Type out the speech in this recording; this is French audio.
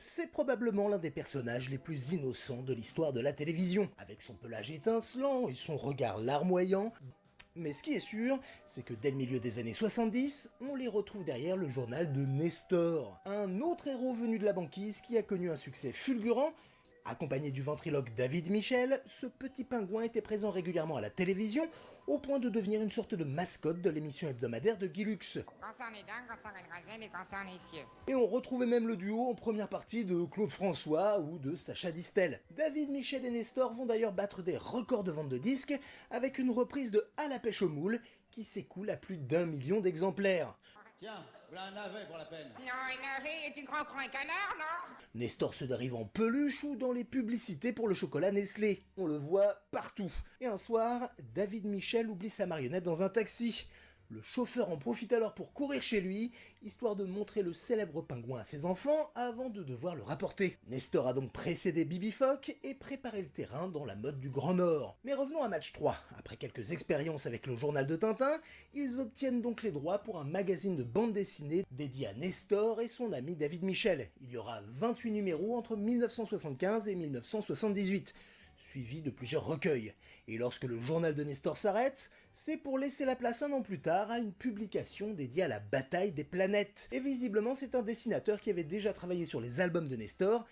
C'est probablement l'un des personnages les plus innocents de l'histoire de la télévision, avec son pelage étincelant et son regard larmoyant. Mais ce qui est sûr, c'est que dès le milieu des années 70, on les retrouve derrière le journal de Nestor, un autre héros venu de la banquise qui a connu un succès fulgurant. Accompagné du ventriloque David Michel, ce petit pingouin était présent régulièrement à la télévision, au point de devenir une sorte de mascotte de l'émission hebdomadaire de Guy Lux. Quand ça en est dingue, quand ça en est graine et quand ça en est fieux. Et on retrouvait même le duo en première partie de Claude François ou de Sacha Distel. David Michel et Nestor vont d'ailleurs battre des records de vente de disques avec une reprise de À la pêche aux moules qui s'écoule à plus d'1 million d'exemplaires. Tiens, voilà un navet pour la peine. Non, un navet, et tu crois qu'on est un canard, non? Nestor se dérive en peluche ou dans les publicités pour le chocolat Nestlé. On le voit partout. Et un soir, David Michel oublie sa marionnette dans un taxi. Le chauffeur en profite alors pour courir chez lui, histoire de montrer le célèbre pingouin à ses enfants avant de devoir le rapporter. Nestor a donc précédé Bibi Phoque et préparé le terrain dans la mode du Grand Nord. Mais revenons à Match 3. Après quelques expériences avec le journal de Tintin, ils obtiennent donc les droits pour un magazine de bande dessinée dédié à Nestor et son ami David Michel. Il y aura 28 numéros entre 1975 et 1978. Suivi de plusieurs recueils. Et lorsque le journal de Nestor s'arrête, c'est pour laisser la place un an plus tard à une publication dédiée à la bataille des planètes. Et visiblement c'est un dessinateur qui avait déjà travaillé sur les albums de Nestor